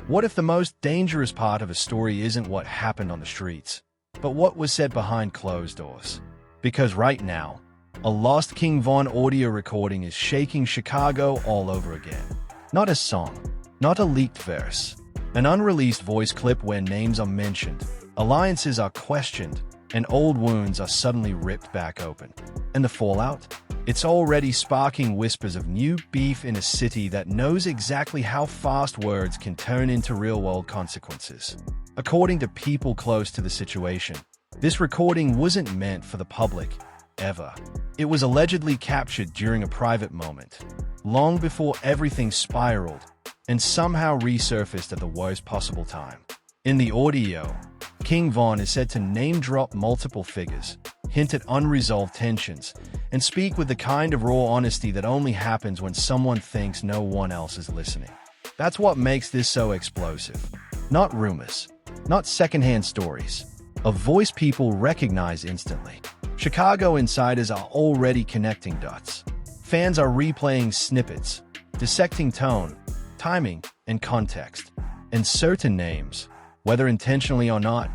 What if the most dangerous part of a story isn't what happened on the streets, but what was said behind closed doors? Because right now, a lost King Von audio recording is shaking Chicago all over again. Not a song, not a leaked verse, an unreleased voice clip where names are mentioned, alliances are questioned, and old wounds are suddenly ripped back open. And the fallout? It's already sparking whispers of new beef in a city that knows exactly how fast words can turn into real-world consequences. According to people close to the situation, this recording wasn't meant for the public, ever. It was allegedly captured during a private moment, long before everything spiraled, and somehow resurfaced at the worst possible time. In the audio, King Von is said to name-drop multiple figures, hint at unresolved tensions, and speak with the kind of raw honesty that only happens when someone thinks no one else is listening. That's what makes this so explosive. Not rumors, not secondhand stories, a voice people recognize instantly. Chicago insiders are already connecting dots. Fans are replaying snippets, dissecting tone, timing, and context. And certain names, whether intentionally or not,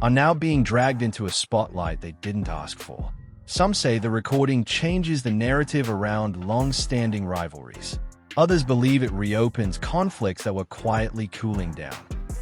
are now being dragged into a spotlight they didn't ask for. Some say the recording changes the narrative around long-standing rivalries. Others believe it reopens conflicts that were quietly cooling down.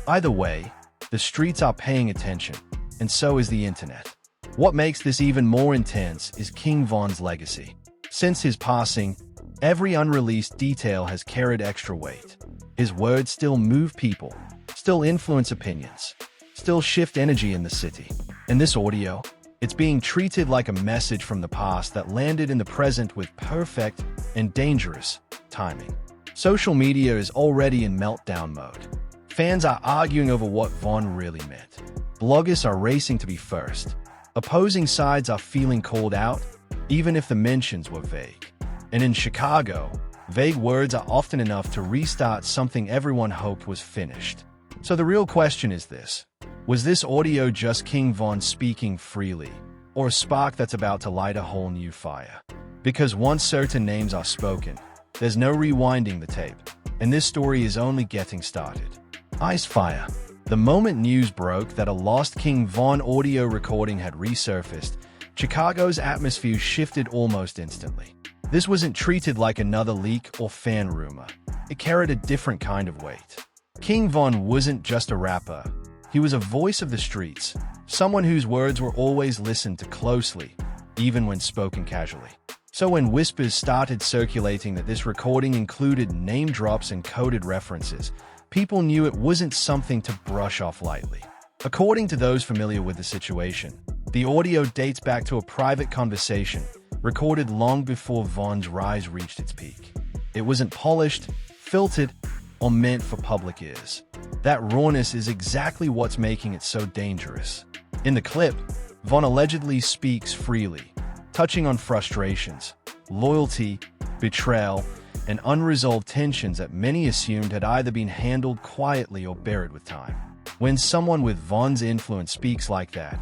Either way, the streets are paying attention, and so is the internet. What makes this even more intense is King Von's legacy. Since his passing, every unreleased detail has carried extra weight. His words still move people, still influence opinions, still shift energy in the city. And this audio, it's being treated like a message from the past that landed in the present with perfect and dangerous timing. Social media is already in meltdown mode. Fans are arguing over what Von really meant. Bloggers are racing to be first. Opposing sides are feeling called out, even if the mentions were vague. And in Chicago, vague words are often enough to restart something everyone hoped was finished. So the real question is this: was this audio just King Von speaking freely, or a spark that's about to light a whole new fire? Because once certain names are spoken, there's no rewinding the tape, and this story is only getting started. Icefire. The moment news broke that a lost King Von audio recording had resurfaced, Chicago's atmosphere shifted almost instantly. This wasn't treated like another leak or fan rumor. It carried a different kind of weight. King Von wasn't just a rapper. He was a voice of the streets, someone whose words were always listened to closely, even when spoken casually. So when whispers started circulating that this recording included name drops and coded references, people knew it wasn't something to brush off lightly. According to those familiar with the situation, the audio dates back to a private conversation recorded long before Von's rise reached its peak. It wasn't polished, filtered, or meant for public ears. That rawness is exactly what's making it so dangerous. In the clip, Von allegedly speaks freely, touching on frustrations, loyalty, betrayal, and unresolved tensions that many assumed had either been handled quietly or buried with time. When someone with Von's influence speaks like that,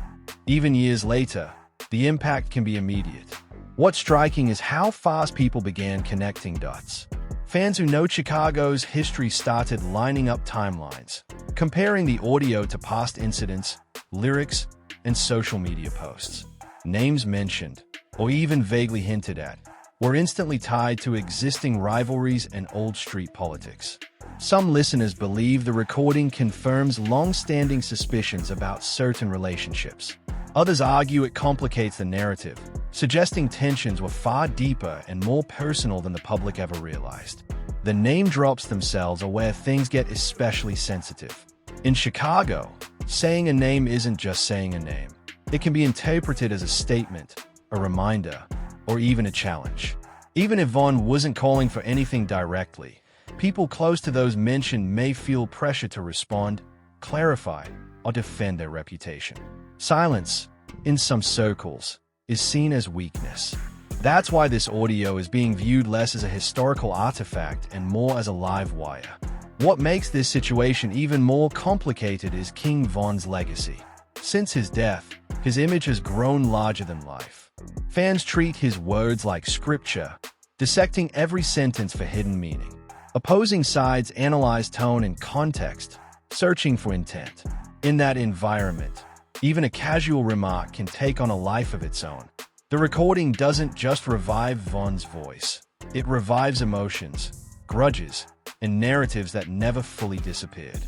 even years later, the impact can be immediate. What's striking is how fast people began connecting dots. Fans who know Chicago's history started lining up timelines, comparing the audio to past incidents, lyrics, and social media posts. Names mentioned, or even vaguely hinted at, were instantly tied to existing rivalries and old street politics. Some listeners believe the recording confirms long-standing suspicions about certain relationships. Others argue it complicates the narrative, suggesting tensions were far deeper and more personal than the public ever realized. The name drops themselves are where things get especially sensitive. In Chicago, saying a name isn't just saying a name. It can be interpreted as a statement, a reminder, or even a challenge. Even if Von wasn't calling for anything directly, people close to those mentioned may feel pressure to respond, clarify, or defend their reputation. Silence, in some circles, is seen as weakness. That's why this audio is being viewed less as a historical artifact and more as a live wire. What makes this situation even more complicated is King Von's legacy. Since his death, his image has grown larger than life. Fans treat his words like scripture, dissecting every sentence for hidden meaning. Opposing sides analyze tone and context, searching for intent. In that environment, even a casual remark can take on a life of its own. The recording doesn't just revive Von's voice. It revives emotions, grudges, and narratives that never fully disappeared.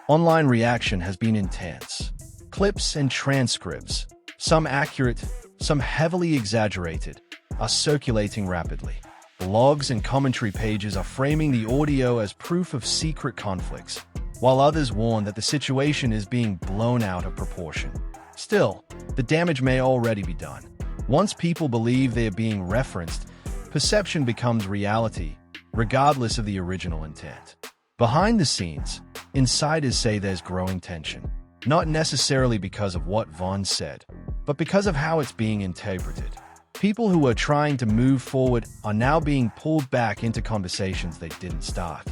Online reaction has been intense. Clips and transcripts, some accurate, some heavily exaggerated, are circulating rapidly. Blogs and commentary pages are framing the audio as proof of secret conflicts, while others warn that the situation is being blown out of proportion. Still, the damage may already be done. Once people believe they are being referenced, perception becomes reality, regardless of the original intent. Behind the scenes, insiders say there's growing tension, not necessarily because of what Von said, but because of how it's being interpreted. People who are trying to move forward are now being pulled back into conversations they didn't start.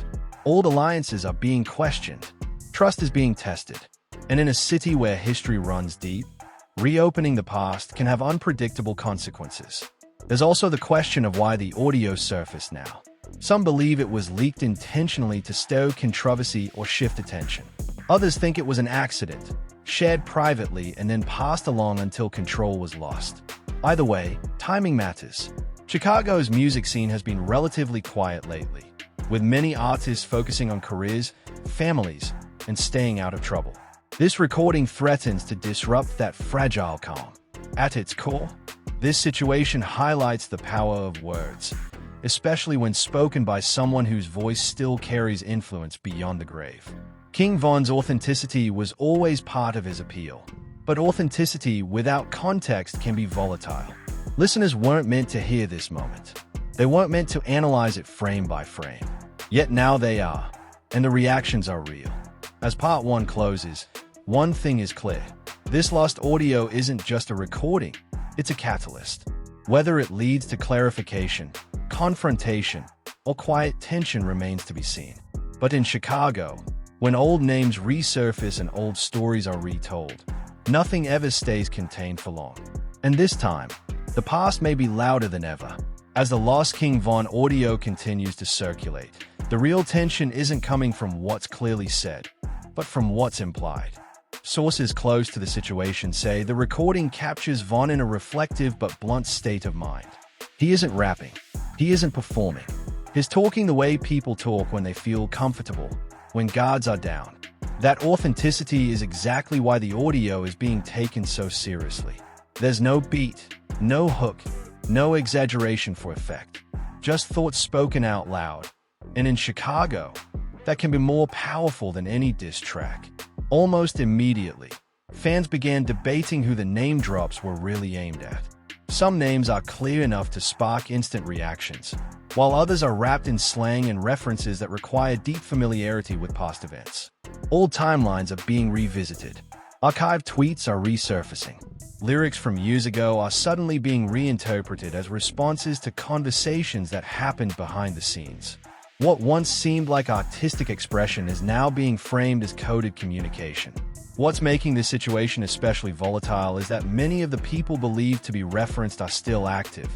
Old alliances are being questioned, trust is being tested, and in a city where history runs deep, reopening the past can have unpredictable consequences. There's also the question of why the audio surfaced now. Some believe it was leaked intentionally to stoke controversy or shift attention. Others think it was an accident, shared privately and then passed along until control was lost. Either way, timing matters. Chicago's music scene has been relatively quiet lately, with many artists focusing on careers, families, and staying out of trouble. This recording threatens to disrupt that fragile calm. At its core, this situation highlights the power of words, especially when spoken by someone whose voice still carries influence beyond the grave. King Von's authenticity was always part of his appeal, but authenticity without context can be volatile. Listeners weren't meant to hear this moment. They weren't meant to analyze it frame by frame. Yet now they are, and the reactions are real. As part 1 closes, one thing is clear. This lost audio isn't just a recording, it's a catalyst. Whether it leads to clarification, confrontation, or quiet tension remains to be seen. But in Chicago, when old names resurface and old stories are retold, nothing ever stays contained for long. And this time, the past may be louder than ever. As the Lost King Von audio continues to circulate, the real tension isn't coming from what's clearly said, but from what's implied. Sources close to the situation say the recording captures Von in a reflective but blunt state of mind. He isn't rapping. He isn't performing. He's talking the way people talk when they feel comfortable, when guards are down. That authenticity is exactly why the audio is being taken so seriously. There's no beat, no hook, no exaggeration for effect. Just thoughts spoken out loud. And in Chicago, that can be more powerful than any diss track. Almost immediately, fans began debating who the name drops were really aimed at. Some names are clear enough to spark instant reactions, while others are wrapped in slang and references that require deep familiarity with past events. Old timelines are being revisited. Archived tweets are resurfacing. Lyrics from years ago are suddenly being reinterpreted as responses to conversations that happened behind the scenes. What once seemed like artistic expression is now being framed as coded communication. What's making this situation especially volatile is that many of the people believed to be referenced are still active,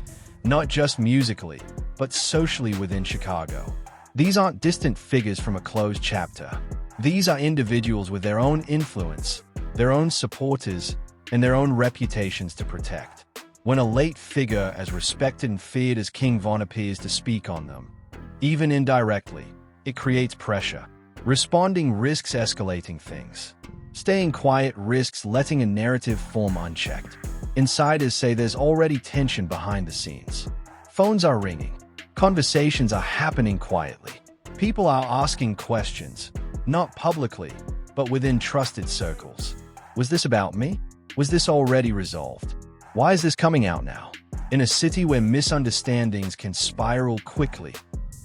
not just musically, but socially within Chicago. These aren't distant figures from a closed chapter. These are individuals with their own influence, their own supporters, and their own reputations to protect. When a late figure as respected and feared as King Von appears to speak on them, even indirectly, it creates pressure. Responding risks escalating things. Staying quiet risks letting a narrative form unchecked. Insiders say there's already tension behind the scenes. Phones are ringing. Conversations are happening quietly. People are asking questions, not publicly, but within trusted circles. Was this about me? Was this already resolved? Why is this coming out now? In a city where misunderstandings can spiral quickly,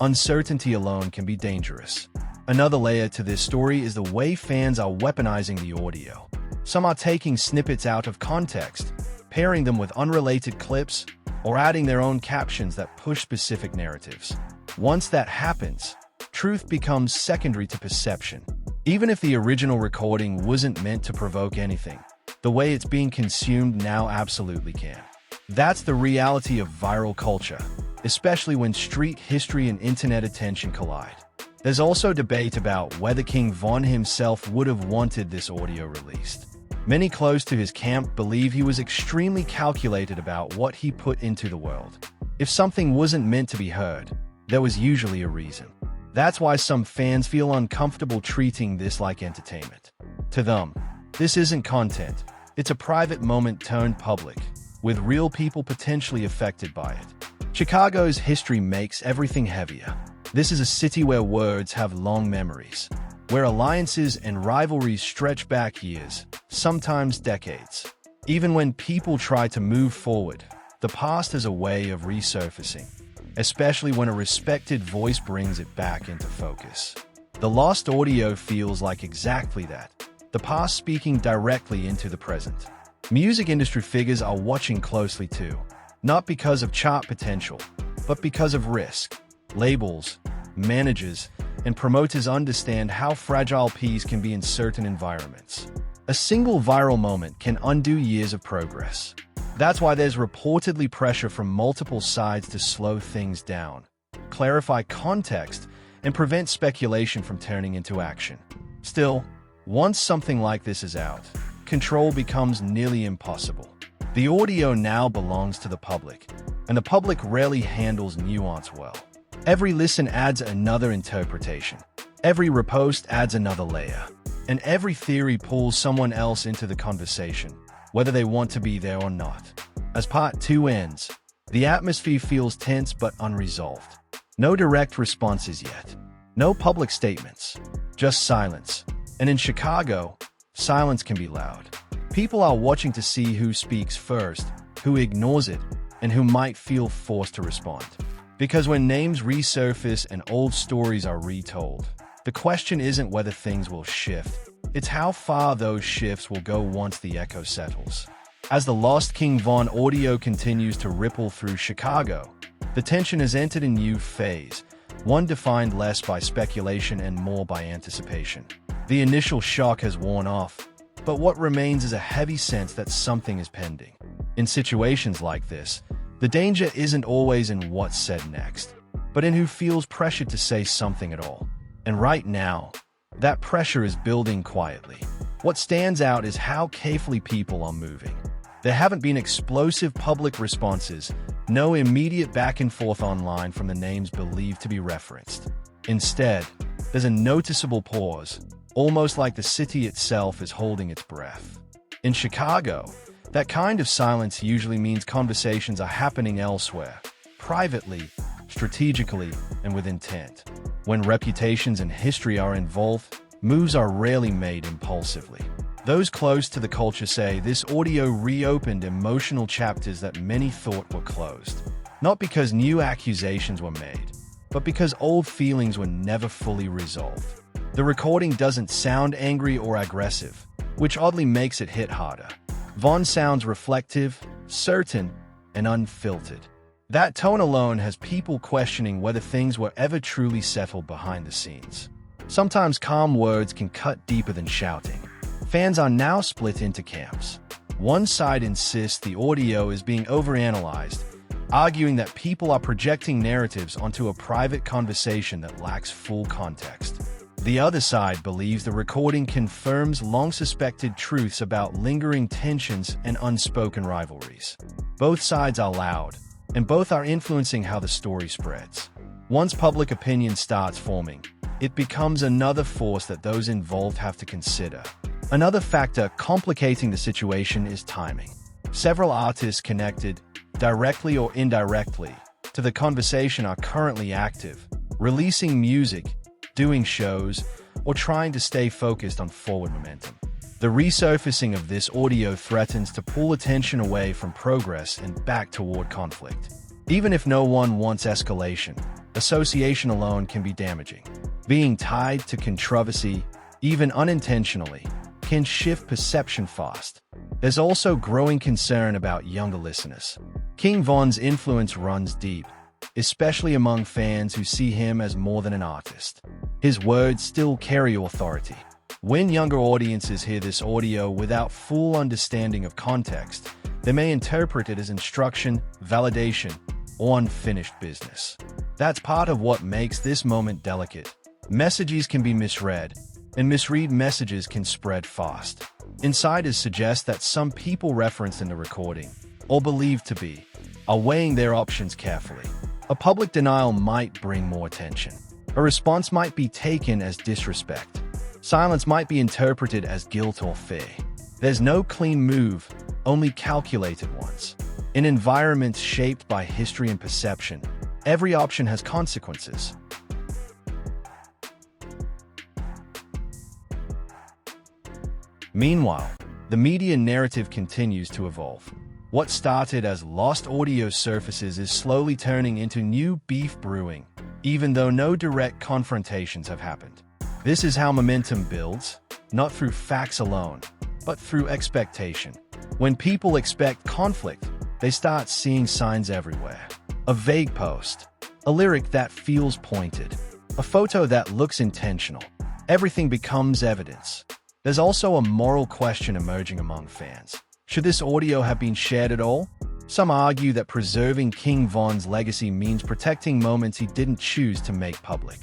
uncertainty alone can be dangerous. Another layer to this story is the way fans are weaponizing the audio. Some are taking snippets out of context, pairing them with unrelated clips, or adding their own captions that push specific narratives. Once that happens, truth becomes secondary to perception. Even if the original recording wasn't meant to provoke anything, the way it's being consumed now absolutely can. That's the reality of viral culture, especially when street history and internet attention collide. There's also debate about whether King Von himself would have wanted this audio released. Many close to his camp believe he was extremely calculated about what he put into the world. If something wasn't meant to be heard, there was usually a reason. That's why some fans feel uncomfortable treating this like entertainment. To them, this isn't content. It's a private moment turned public, with real people potentially affected by it. Chicago's history makes everything heavier. This is a city where words have long memories, where alliances and rivalries stretch back years, sometimes decades. Even when people try to move forward, the past has a way of resurfacing, especially when a respected voice brings it back into focus. The lost audio feels like exactly that, the past speaking directly into the present. Music industry figures are watching closely too, not because of chart potential, but because of risk. Labels, managers, and promoters understand how fragile peace can be in certain environments. A single viral moment can undo years of progress. That's why there's reportedly pressure from multiple sides to slow things down, clarify context, and prevent speculation from turning into action. Still, once something like this is out, control becomes nearly impossible. The audio now belongs to the public, and the public rarely handles nuance well. Every listen adds another interpretation. Every repost adds another layer. And every theory pulls someone else into the conversation, whether they want to be there or not. As part 2 ends, the atmosphere feels tense but unresolved. No direct responses yet. No public statements. Just silence. And in Chicago, silence can be loud. People are watching to see who speaks first, who ignores it, and who might feel forced to respond. Because when names resurface and old stories are retold, the question isn't whether things will shift, it's how far those shifts will go once the echo settles. As the lost King Von audio continues to ripple through Chicago, the tension has entered a new phase, one defined less by speculation and more by anticipation. The initial shock has worn off, but what remains is a heavy sense that something is pending. In situations like this, the danger isn't always in what's said next, but in who feels pressured to say something at all. And right now, that pressure is building quietly. What stands out is how carefully people are moving. There haven't been explosive public responses, no immediate back and forth online from the names believed to be referenced. Instead, there's a noticeable pause, almost like the city itself is holding its breath. In Chicago, that kind of silence usually means conversations are happening elsewhere, privately, strategically, and with intent. When reputations and history are involved, moves are rarely made impulsively. Those close to the culture say this audio reopened emotional chapters that many thought were closed. Not because new accusations were made, but because old feelings were never fully resolved. The recording doesn't sound angry or aggressive, which oddly makes it hit harder. Von sounds reflective, certain, and unfiltered. That tone alone has people questioning whether things were ever truly settled behind the scenes. Sometimes calm words can cut deeper than shouting. Fans are now split into camps. One side insists the audio is being overanalyzed, arguing that people are projecting narratives onto a private conversation that lacks full context. The other side believes the recording confirms long-suspected truths about lingering tensions and unspoken rivalries. Both sides are loud, and both are influencing how the story spreads. Once public opinion starts forming, it becomes another force that those involved have to consider. Another factor complicating the situation is timing. Several artists connected, directly or indirectly, to the conversation are currently active, releasing music, doing shows, or trying to stay focused on forward momentum. The resurfacing of this audio threatens to pull attention away from progress and back toward conflict. Even if no one wants escalation, association alone can be damaging. Being tied to controversy, even unintentionally, can shift perception fast. There's also growing concern about younger listeners. King Von's influence runs deep, especially among fans who see him as more than an artist. His words still carry authority. When younger audiences hear this audio without full understanding of context, they may interpret it as instruction, validation, or unfinished business. That's part of what makes this moment delicate. Messages can be misread, and misread messages can spread fast. Insiders suggest that some people referenced in the recording, or believed to be, are weighing their options carefully. A public denial might bring more attention. A response might be taken as disrespect. Silence might be interpreted as guilt or fear. There's no clean move, only calculated ones. In environments shaped by history and perception, every option has consequences. Meanwhile, the media narrative continues to evolve. What started as lost audio surfaces is slowly turning into new beef brewing, even though no direct confrontations have happened. This is how momentum builds, not through facts alone, but through expectation. When people expect conflict, they start seeing signs everywhere. A vague post, a lyric that feels pointed, a photo that looks intentional. Everything becomes evidence. There's also a moral question emerging among fans. Should this audio have been shared at all? Some argue that preserving King Von's legacy means protecting moments he didn't choose to make public.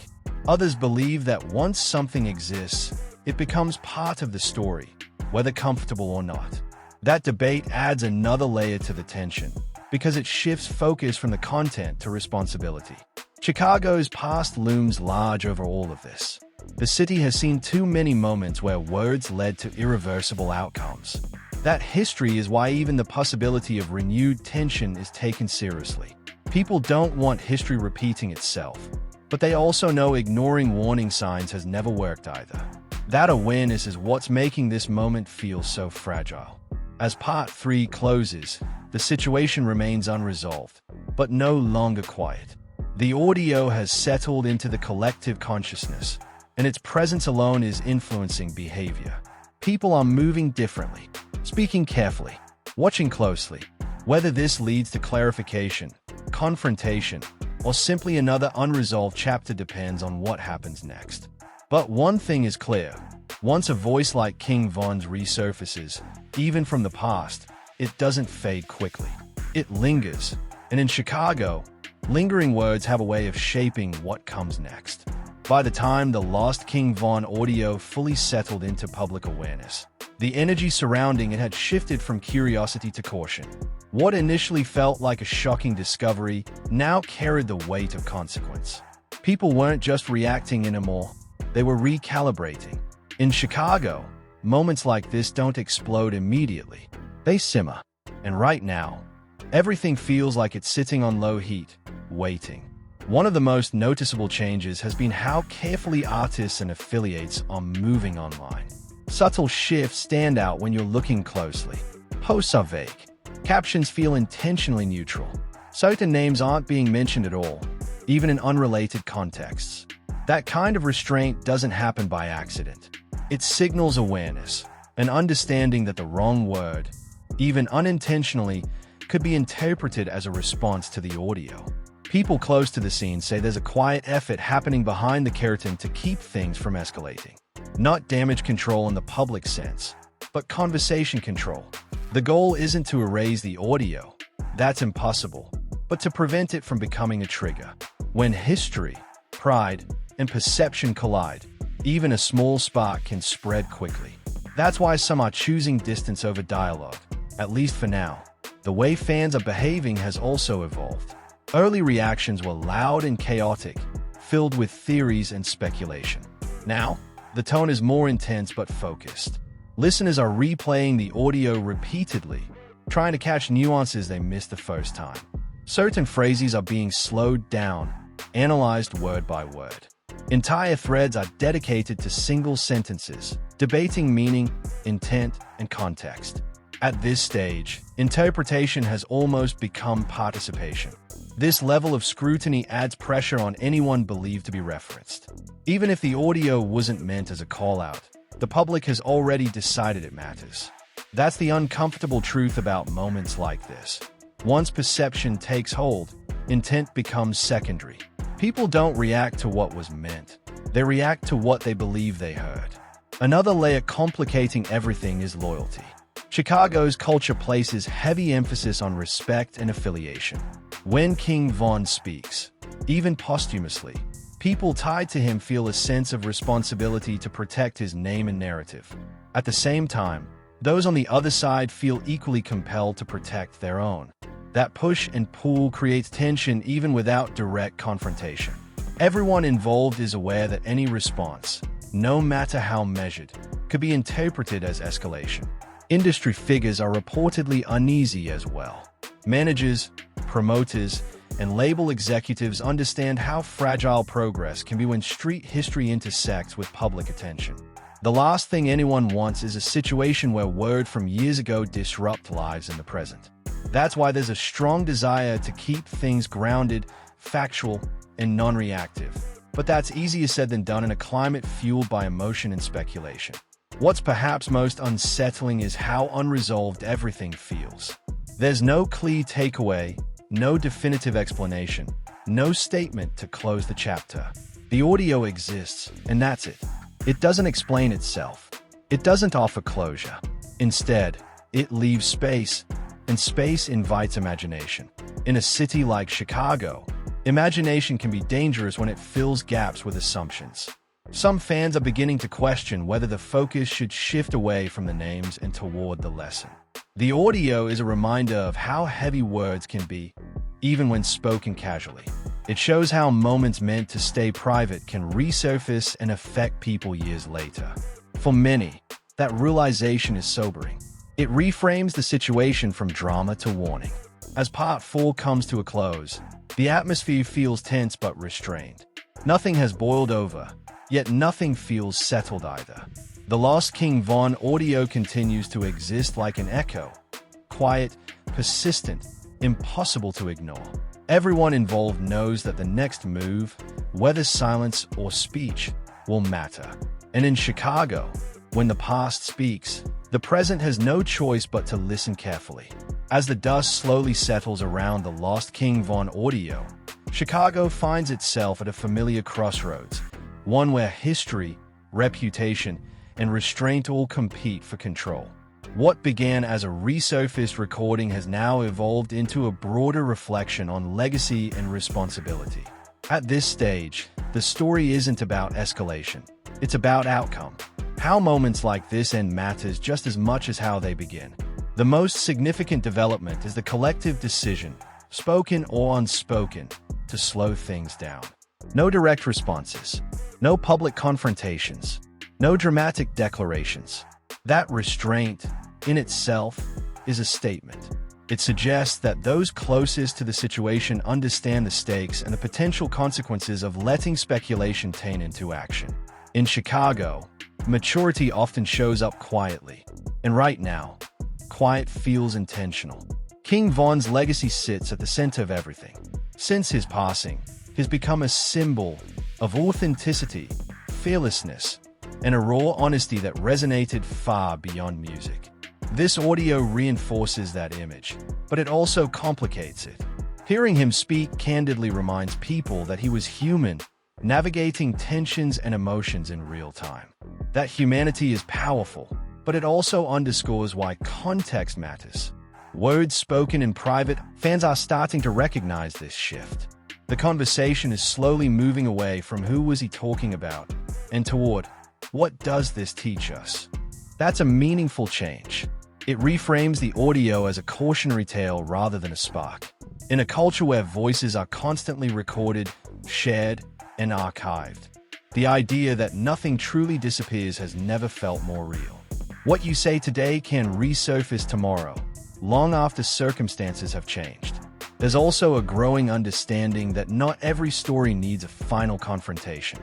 Others believe that once something exists, it becomes part of the story, whether comfortable or not. That debate adds another layer to the tension, because it shifts focus from the content to responsibility. Chicago's past looms large over all of this. The city has seen too many moments where words led to irreversible outcomes. That history is why even the possibility of renewed tension is taken seriously. People don't want history repeating itself, but they also know ignoring warning signs has never worked either. That awareness is what's making this moment feel so fragile. As Part 3 closes, the situation remains unresolved, but no longer quiet. The audio has settled into the collective consciousness, and its presence alone is influencing behavior. People are moving differently, speaking carefully, watching closely. Whether this leads to clarification, confrontation, or simply another unresolved chapter depends on what happens next. But one thing is clear. Once a voice like King Von's resurfaces, even from the past, it doesn't fade quickly. It lingers. And in Chicago, lingering words have a way of shaping what comes next. By the time the lost King Von audio fully settled into public awareness, the energy surrounding it had shifted from curiosity to caution. What initially felt like a shocking discovery now carried the weight of consequence. People weren't just reacting anymore, they were recalibrating. In Chicago, moments like this don't explode immediately. They simmer. And right now, everything feels like it's sitting on low heat, waiting. One of the most noticeable changes has been how carefully artists and affiliates are moving online. Subtle shifts stand out when you're looking closely. Posts are vague. Captions feel intentionally neutral. Certain names aren't being mentioned at all, even in unrelated contexts. That kind of restraint doesn't happen by accident. It signals awareness, an understanding that the wrong word, even unintentionally, could be interpreted as a response to the audio. People close to the scene say there's a quiet effort happening behind the curtain to keep things from escalating. Not damage control in the public sense, but conversation control. The goal isn't to erase the audio, that's impossible, but to prevent it from becoming a trigger. When history, pride, and perception collide, even a small spark can spread quickly. That's why some are choosing distance over dialogue, at least for now. The way fans are behaving has also evolved. Early reactions were loud and chaotic, filled with theories and speculation. Now, the tone is more intense but focused. Listeners are replaying the audio repeatedly, trying to catch nuances they missed the first time. Certain phrases are being slowed down, analyzed word by word. Entire threads are dedicated to single sentences, debating meaning, intent, and context. At this stage, interpretation has almost become participation. This level of scrutiny adds pressure on anyone believed to be referenced. Even if the audio wasn't meant as a call-out, the public has already decided it matters. That's the uncomfortable truth about moments like this. Once perception takes hold, intent becomes secondary. People don't react to what was meant. They react to what they believe they heard. Another layer complicating everything is loyalty. Chicago's culture places heavy emphasis on respect and affiliation. When King Von speaks, even posthumously, People tied to him feel a sense of responsibility to protect his name and narrative. At the same time, those on the other side feel equally compelled to protect their own. That push and pull creates tension even without direct confrontation. Everyone involved is aware that any response, no matter how measured, could be interpreted as escalation. Industry figures are reportedly uneasy as well. Managers, promoters, and label executives understand how fragile progress can be when street history intersects with public attention. The last thing anyone wants is a situation where word from years ago disrupt lives in the present. That's why there's a strong desire to keep things grounded, factual, and non-reactive. But that's easier said than done in a climate fueled by emotion and speculation. What's perhaps most unsettling is how unresolved everything feels. There's no clear takeaway, no definitive explanation, no statement to close the chapter. The audio exists, and that's it. It doesn't explain itself. It doesn't offer closure. Instead, it leaves space, and space invites imagination. In a city like Chicago, imagination can be dangerous when it fills gaps with assumptions. Some fans are beginning to question whether the focus should shift away from the names and toward the lesson. The audio is a reminder of how heavy words can be, even when spoken casually. It shows how moments meant to stay private can resurface and affect people years later. For many, that realization is sobering. It reframes the situation from drama to warning. As Part 4 comes to a close, the atmosphere feels tense but restrained. Nothing has boiled over, yet nothing feels settled either. The Lost King Von audio continues to exist like an echo, quiet, persistent, impossible to ignore. Everyone involved knows that the next move, whether silence or speech, will matter. And in Chicago, when the past speaks, the present has no choice but to listen carefully. As the dust slowly settles around the Lost King Von audio, Chicago finds itself at a familiar crossroads, one where history, reputation, and restraint all compete for control. What began as a resurfaced recording has now evolved into a broader reflection on legacy and responsibility. At this stage, the story isn't about escalation. It's about outcome. How moments like this end matters just as much as how they begin. The most significant development is the collective decision, spoken or unspoken, to slow things down. No direct responses, no public confrontations, no dramatic declarations. That restraint, in itself, is a statement. It suggests that those closest to the situation understand the stakes and the potential consequences of letting speculation turn into action. In Chicago, maturity often shows up quietly. And right now, quiet feels intentional. King Von's legacy sits at the center of everything. Since his passing, he's become a symbol of authenticity, fearlessness, and a raw honesty that resonated far beyond music. This audio reinforces that image, but it also complicates it. Hearing him speak candidly reminds people that he was human, navigating tensions and emotions in real time. That humanity is powerful, but it also underscores why context matters. Words spoken in private, fans are starting to recognize this shift. The conversation is slowly moving away from who was he talking about and toward what does this teach us? That's a meaningful change. It reframes the audio as a cautionary tale rather than a spark. In a culture where voices are constantly recorded, shared, and archived, the idea that nothing truly disappears has never felt more real. What you say today can resurface tomorrow, long after circumstances have changed. There's also a growing understanding that not every story needs a final confrontation.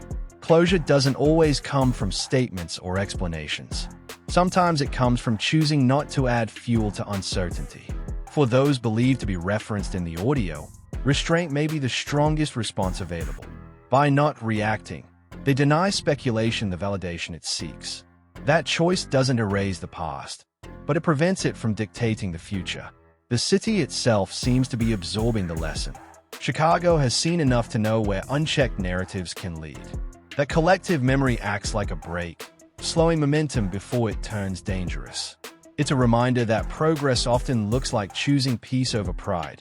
Closure doesn't always come from statements or explanations. Sometimes it comes from choosing not to add fuel to uncertainty. For those believed to be referenced in the audio, restraint may be the strongest response available. By not reacting, they deny speculation the validation it seeks. That choice doesn't erase the past, but it prevents it from dictating the future. The city itself seems to be absorbing the lesson. Chicago has seen enough to know where unchecked narratives can lead. That collective memory acts like a brake, slowing momentum before it turns dangerous. It's a reminder that progress often looks like choosing peace over pride,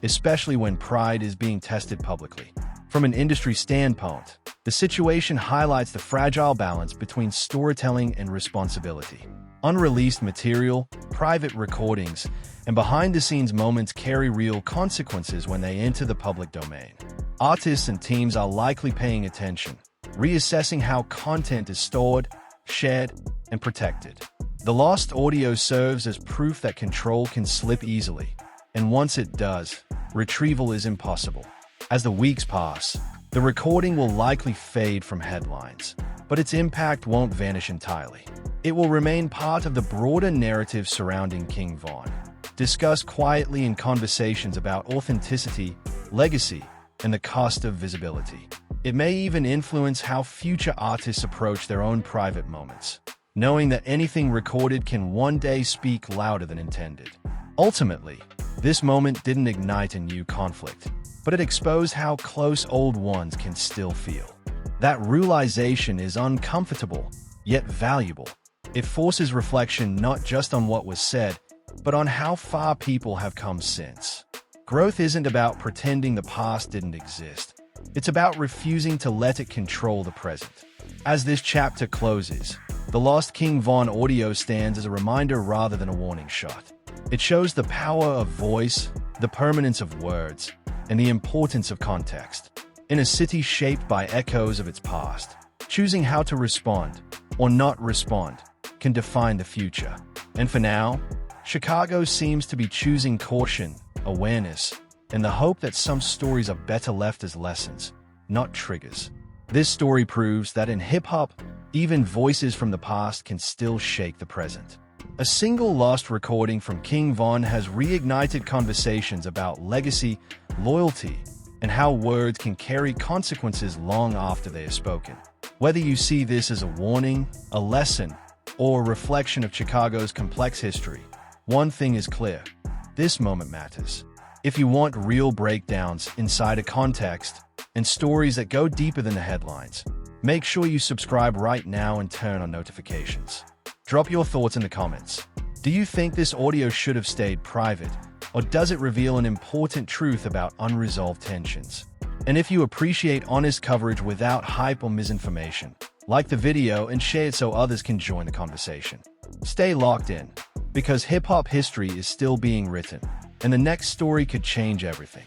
especially when pride is being tested publicly. From an industry standpoint, the situation highlights the fragile balance between storytelling and responsibility. Unreleased material, private recordings, and behind-the-scenes moments carry real consequences when they enter the public domain. Artists and teams are likely paying attention, reassessing how content is stored, shared, and protected. The lost audio serves as proof that control can slip easily, and once it does, retrieval is impossible. As the weeks pass, the recording will likely fade from headlines, but its impact won't vanish entirely. It will remain part of the broader narrative surrounding King Von, discussed quietly in conversations about authenticity, legacy, and the cost of visibility. It may even influence how future artists approach their own private moments, knowing that anything recorded can one day speak louder than intended. Ultimately, this moment didn't ignite a new conflict, but it exposed how close old ones can still feel. That realization is uncomfortable, yet valuable. It forces reflection not just on what was said, but on how far people have come since. Growth isn't about pretending the past didn't exist. It's about refusing to let it control the present. As this chapter closes, the lost King Von audio stands as a reminder rather than a warning shot. It shows the power of voice, the permanence of words, and the importance of context. In a city shaped by echoes of its past, choosing how to respond or not respond can define the future. And for now, Chicago seems to be choosing caution, awareness, and the hope that some stories are better left as lessons, not triggers. This story proves that in hip-hop, even voices from the past can still shake the present. A single lost recording from King Von has reignited conversations about legacy, loyalty, and how words can carry consequences long after they are spoken. Whether you see this as a warning, a lesson, or a reflection of Chicago's complex history, one thing is clear: this moment matters. If you want real breakdowns, insider context, and stories that go deeper than the headlines, make sure you subscribe right now and turn on notifications. Drop your thoughts in the comments. Do you think this audio should have stayed private, or does it reveal an important truth about unresolved tensions? And if you appreciate honest coverage without hype or misinformation, like the video and share it so others can join the conversation. Stay locked in, because hip-hop history is still being written, and the next story could change everything.